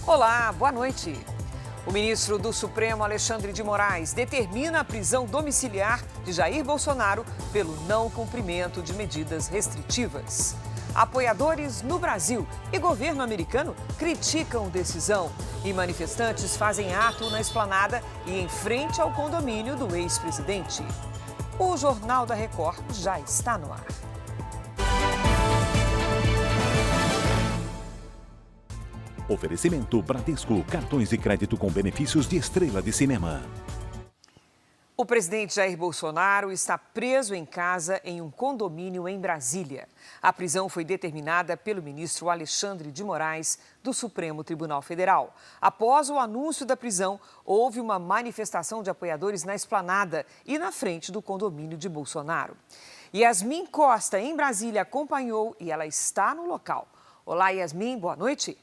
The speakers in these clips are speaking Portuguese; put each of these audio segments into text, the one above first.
Olá, boa noite. O ministro do Supremo, Alexandre de Moraes, determina a prisão domiciliar de Jair Bolsonaro pelo não cumprimento de medidas restritivas. Apoiadores no Brasil e governo americano criticam decisão e manifestantes fazem ato na esplanada e em frente ao condomínio do ex-presidente. O Jornal da Record já está no ar. Oferecimento Bradesco, cartões de crédito com benefícios de estrela de cinema. O presidente Jair Bolsonaro está preso em casa em um condomínio em Brasília. A prisão foi determinada pelo ministro Alexandre de Moraes, do Supremo Tribunal Federal. Após o anúncio da prisão, houve uma manifestação de apoiadores na esplanada e na frente do condomínio de Bolsonaro. Yasmin Costa, em Brasília, acompanhou e ela está no local. Olá, Yasmin, boa noite.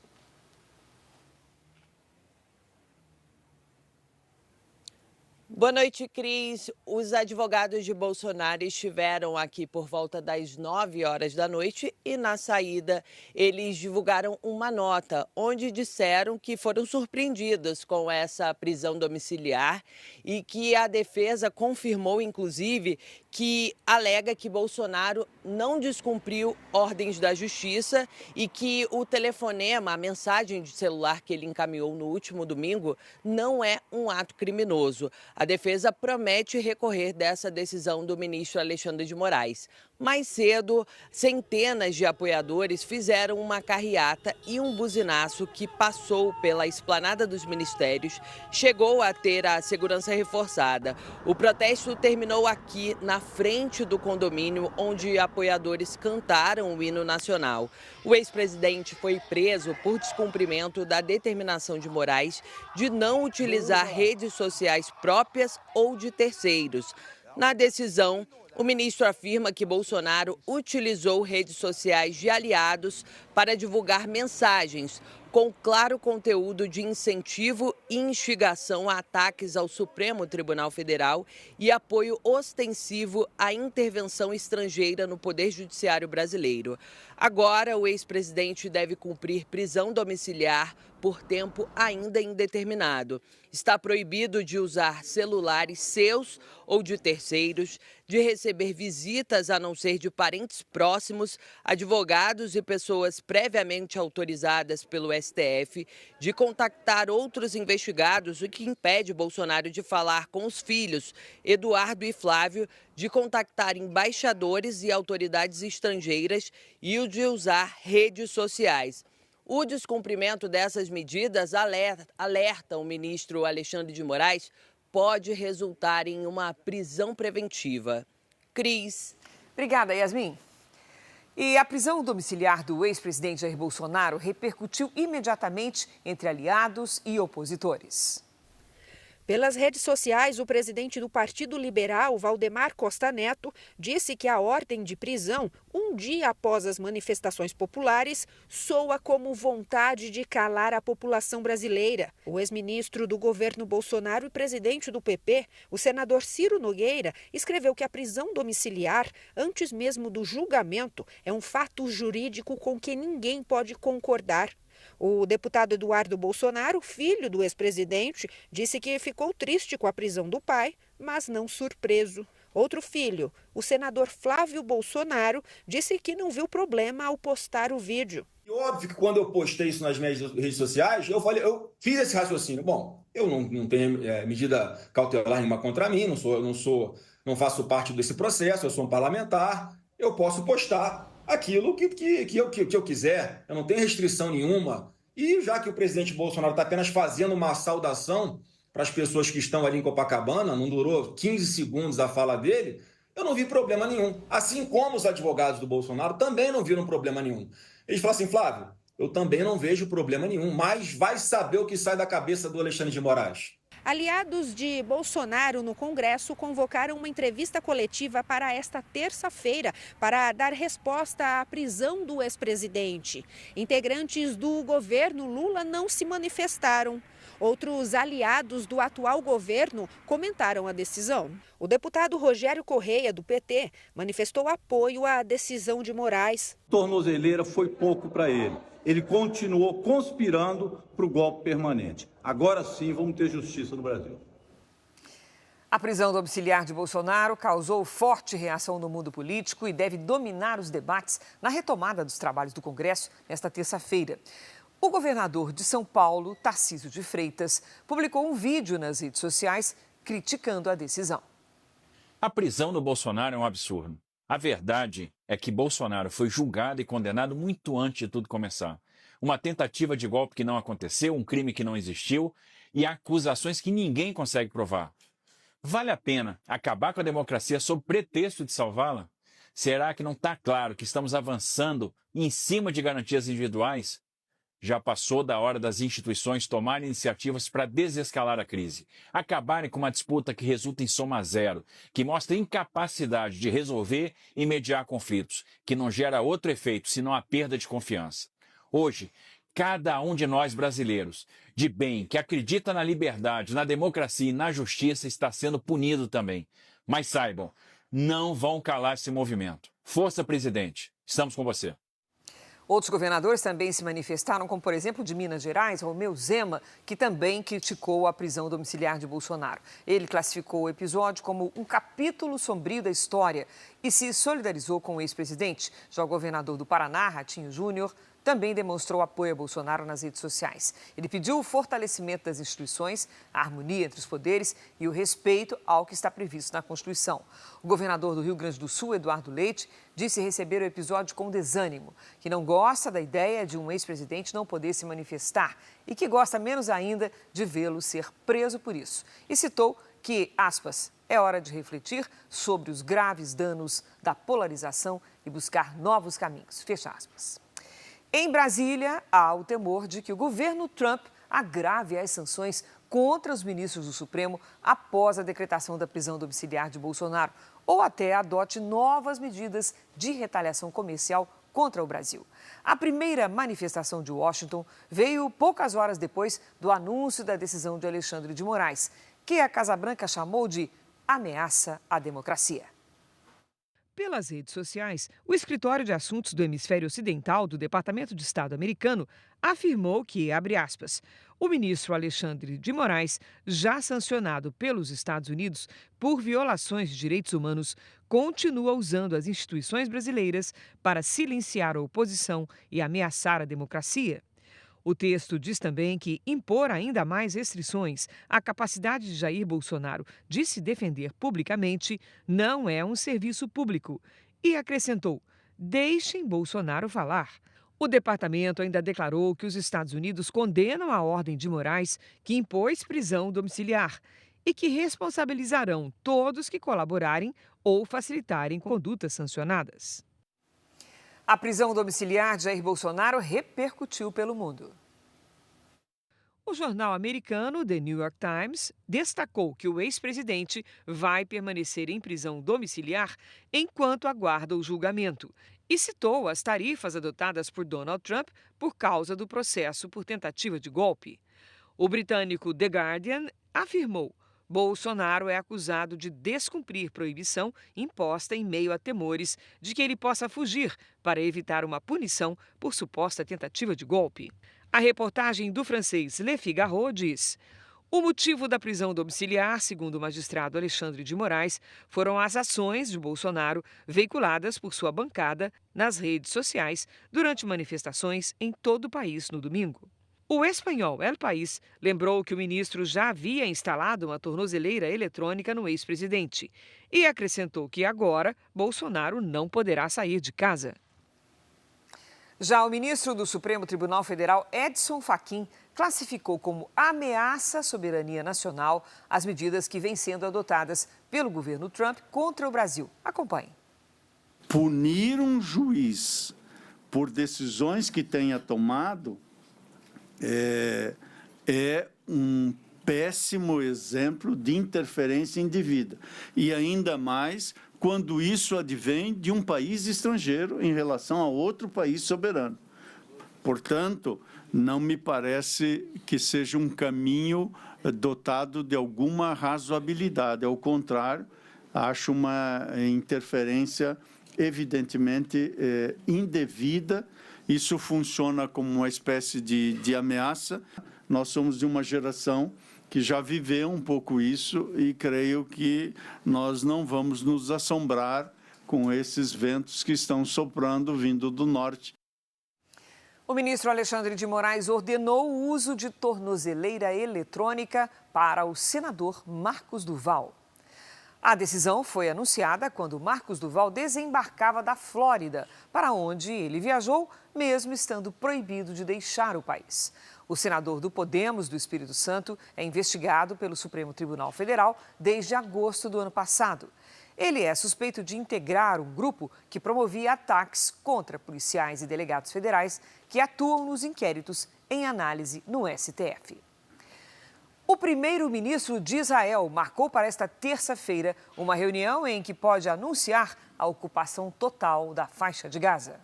Boa noite, Cris. Os advogados de Bolsonaro estiveram aqui por volta das 9 horas da noite e, na saída, eles divulgaram uma nota onde disseram que foram surpreendidos com essa prisão domiciliar e que a defesa confirmou, inclusive, que alega que Bolsonaro não descumpriu ordens da justiça e que o telefonema, a mensagem de celular que ele encaminhou no último domingo, não é um ato criminoso. A defesa promete recorrer dessa decisão do ministro Alexandre de Moraes. Mais cedo, centenas de apoiadores fizeram uma carreata e um buzinaço que passou pela esplanada dos ministérios, chegou a ter a segurança reforçada. O protesto terminou aqui na frente do condomínio, onde apoiadores cantaram o hino nacional. O ex-presidente foi preso por descumprimento da determinação de Moraes de não utilizar redes sociais próprias ou de terceiros. Na decisão, o ministro afirma que Bolsonaro utilizou redes sociais de aliados para divulgar mensagens com claro conteúdo de incentivo e instigação a ataques ao Supremo Tribunal Federal e apoio ostensivo à intervenção estrangeira no Poder Judiciário brasileiro. Agora, o ex-presidente deve cumprir prisão domiciliar por tempo ainda indeterminado. Está proibido de usar celulares seus ou de terceiros, de receber visitas a não ser de parentes próximos, advogados e pessoas previamente autorizadas pelo STF, de contactar outros investigados, o que impede Bolsonaro de falar com os filhos, Eduardo e Flávio, de contactar embaixadores e autoridades estrangeiras e o de usar redes sociais. O descumprimento dessas medidas alerta o ministro Alexandre de Moraes pode resultar em uma prisão preventiva. Cris. Obrigada, Yasmin. E a prisão domiciliar do ex-presidente Jair Bolsonaro repercutiu imediatamente entre aliados e opositores. Pelas redes sociais, o presidente do Partido Liberal, Valdemar Costa Neto, disse que a ordem de prisão, um dia após as manifestações populares, soa como vontade de calar a população brasileira. O ex-ministro do governo Bolsonaro e presidente do PP, o senador Ciro Nogueira, escreveu que a prisão domiciliar, antes mesmo do julgamento, é um fato jurídico com que ninguém pode concordar. O deputado Eduardo Bolsonaro, filho do ex-presidente, disse que ficou triste com a prisão do pai, mas não surpreso. Outro filho, o senador Flávio Bolsonaro, disse que não viu problema ao postar o vídeo. E óbvio que quando eu postei isso nas minhas redes sociais, eu fiz esse raciocínio. Bom, eu não tenho medida cautelar nenhuma contra mim, não faço parte desse processo, eu sou um parlamentar, eu posso postar aquilo que eu quiser, eu não tenho restrição nenhuma. E já que o presidente Bolsonaro está apenas fazendo uma saudação para as pessoas que estão ali em Copacabana, não durou 15 segundos a fala dele, eu não vi problema nenhum. Assim como os advogados do Bolsonaro também não viram problema nenhum. Eles falam assim, Flávio, eu também não vejo problema nenhum, mas vai saber o que sai da cabeça do Alexandre de Moraes. Aliados de Bolsonaro no Congresso convocaram uma entrevista coletiva para esta terça-feira para dar resposta à prisão do ex-presidente. Integrantes do governo Lula não se manifestaram. Outros aliados do atual governo comentaram a decisão. O deputado Rogério Correia, do PT, manifestou apoio à decisão de Moraes. Tornozeleira foi pouco para ele. Ele continuou conspirando para o golpe permanente. Agora sim vamos ter justiça no Brasil. A prisão domiciliar de Bolsonaro causou forte reação no mundo político e deve dominar os debates na retomada dos trabalhos do Congresso nesta terça-feira. O governador de São Paulo, Tarcísio de Freitas, publicou um vídeo nas redes sociais criticando a decisão. A prisão do Bolsonaro é um absurdo. A verdade é que Bolsonaro foi julgado e condenado muito antes de tudo começar. Uma tentativa de golpe que não aconteceu, um crime que não existiu e acusações que ninguém consegue provar. Vale a pena acabar com a democracia sob pretexto de salvá-la? Será que não está claro que estamos avançando em cima de garantias individuais? Já passou da hora das instituições tomarem iniciativas para desescalar a crise, acabarem com uma disputa que resulta em soma zero, que mostra incapacidade de resolver e mediar conflitos, que não gera outro efeito senão a perda de confiança. Hoje, cada um de nós brasileiros, de bem, que acredita na liberdade, na democracia e na justiça, está sendo punido também. Mas saibam, não vão calar esse movimento. Força, presidente, estamos com você. Outros governadores também se manifestaram, como, por exemplo, de Minas Gerais, Romeu Zema, que também criticou a prisão domiciliar de Bolsonaro. Ele classificou o episódio como um capítulo sombrio da história e se solidarizou com o ex-presidente. Já o governador do Paraná, Ratinho Júnior, também demonstrou apoio a Bolsonaro nas redes sociais. Ele pediu o fortalecimento das instituições, a harmonia entre os poderes e o respeito ao que está previsto na Constituição. O governador do Rio Grande do Sul, Eduardo Leite, disse receber o episódio com desânimo, que não gosta da ideia de um ex-presidente não poder se manifestar e que gosta menos ainda de vê-lo ser preso por isso. E citou que, aspas, é hora de refletir sobre os graves danos da polarização e buscar novos caminhos, fecha aspas. Em Brasília, há o temor de que o governo Trump agrave as sanções contra os ministros do Supremo após a decretação da prisão domiciliar de Bolsonaro ou até adote novas medidas de retaliação comercial contra o Brasil. A primeira manifestação de Washington veio poucas horas depois do anúncio da decisão de Alexandre de Moraes, que a Casa Branca chamou de ameaça à democracia. Pelas redes sociais, o Escritório de Assuntos do Hemisfério Ocidental do Departamento de Estado americano afirmou que, abre aspas, o ministro Alexandre de Moraes, já sancionado pelos Estados Unidos por violações de direitos humanos, continua usando as instituições brasileiras para silenciar a oposição e ameaçar a democracia. O texto diz também que impor ainda mais restrições à capacidade de Jair Bolsonaro de se defender publicamente não é um serviço público. E acrescentou: deixem Bolsonaro falar. O departamento ainda declarou que os Estados Unidos condenam a ordem de Moraes que impôs prisão domiciliar e que responsabilizarão todos que colaborarem ou facilitarem condutas sancionadas. A prisão domiciliar de Jair Bolsonaro repercutiu pelo mundo. O jornal americano The New York Times destacou que o ex-presidente vai permanecer em prisão domiciliar enquanto aguarda o julgamento e citou as tarifas adotadas por Donald Trump por causa do processo por tentativa de golpe. O britânico The Guardian afirmou: Bolsonaro é acusado de descumprir proibição imposta em meio a temores de que ele possa fugir para evitar uma punição por suposta tentativa de golpe. A reportagem do francês Le Figaro diz: o motivo da prisão domiciliar, segundo o magistrado Alexandre de Moraes, foram as ações de Bolsonaro veiculadas por sua bancada nas redes sociais durante manifestações em todo o país no domingo. O espanhol El País lembrou que o ministro já havia instalado uma tornozeleira eletrônica no ex-presidente e acrescentou que agora Bolsonaro não poderá sair de casa. Já o ministro do Supremo Tribunal Federal, Edson Fachin, classificou como ameaça à soberania nacional as medidas que vêm sendo adotadas pelo governo Trump contra o Brasil. Acompanhe. Punir um juiz por decisões que tenha tomado é um péssimo exemplo de interferência indevida. E ainda mais quando isso advém de um país estrangeiro em relação a outro país soberano. Portanto, não me parece que seja um caminho dotado de alguma razoabilidade. Ao contrário, acho uma interferência evidentemente indevida. Isso funciona como uma espécie de ameaça. Nós somos de uma geração que já viveu um pouco isso e creio que nós não vamos nos assombrar com esses ventos que estão soprando vindo do norte. O ministro Alexandre de Moraes ordenou o uso de tornozeleira eletrônica para o senador Marcos Duval. A decisão foi anunciada quando Marcos Duval desembarcava da Flórida, para onde ele viajou, mesmo estando proibido de deixar o país. O senador do Podemos do Espírito Santo é investigado pelo Supremo Tribunal Federal desde agosto do ano passado. Ele é suspeito de integrar um grupo que promovia ataques contra policiais e delegados federais que atuam nos inquéritos em análise no STF. O primeiro-ministro de Israel marcou para esta terça-feira uma reunião em que pode anunciar a ocupação total da faixa de Gaza.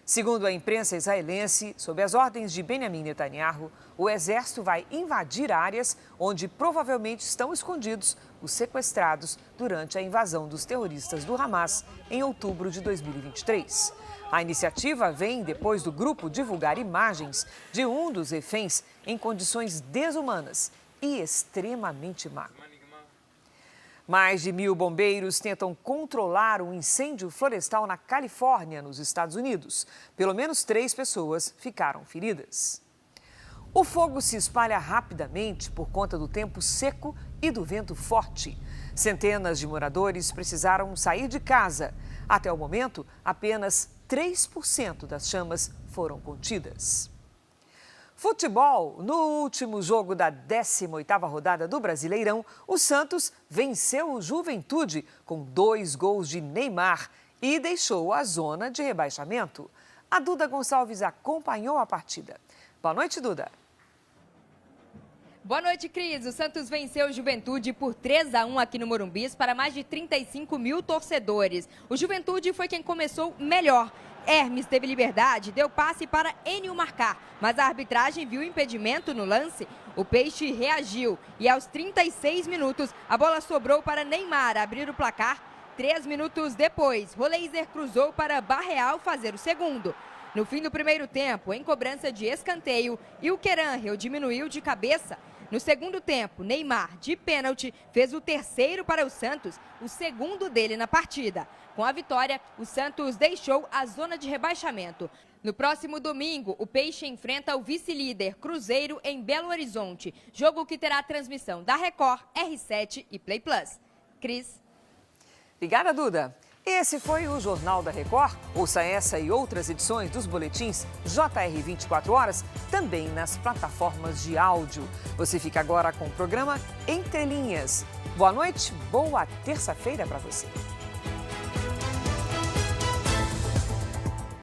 Segundo a imprensa israelense, sob as ordens de Benjamin Netanyahu, o exército vai invadir áreas onde provavelmente estão escondidos os sequestrados durante a invasão dos terroristas do Hamas em outubro de 2023. A iniciativa vem depois do grupo divulgar imagens de um dos reféns em condições desumanas e extremamente magro. Mais de 1.000 bombeiros tentam controlar um incêndio florestal na Califórnia, nos Estados Unidos. Pelo menos 3 pessoas ficaram feridas. O fogo se espalha rapidamente por conta do tempo seco e do vento forte. Centenas de moradores precisaram sair de casa. Até o momento, apenas 3% das chamas foram contidas. Futebol. No último jogo da 18ª rodada do Brasileirão, o Santos venceu o Juventude com 2 gols de Neymar e deixou a zona de rebaixamento. A Duda Gonçalves acompanhou a partida. Boa noite, Duda. Boa noite, Cris. O Santos venceu o Juventude por 3-1 aqui no Morumbi para mais de 35 mil torcedores. O Juventude foi quem começou melhor. Hermes teve liberdade, deu passe para Enio marcar, mas a arbitragem viu impedimento no lance. O Peixe reagiu e aos 36 minutos a bola sobrou para Neymar abrir o placar. 3 minutos depois, Roleiser cruzou para Barreal fazer o segundo. No fim do primeiro tempo, em cobrança de escanteio, Ilqueranrel diminuiu de cabeça. No segundo tempo, Neymar, de pênalti, fez o terceiro para o Santos, o segundo dele na partida. Com a vitória, o Santos deixou a zona de rebaixamento. No próximo domingo, o Peixe enfrenta o vice-líder Cruzeiro em Belo Horizonte. Jogo que terá transmissão da Record, R7 e Play Plus. Cris. Obrigada, Duda. Esse foi o Jornal da Record. Ouça essa e outras edições dos boletins JR 24 Horas, também nas plataformas de áudio. Você fica agora com o programa Entre Linhas. Boa noite, boa terça-feira para você.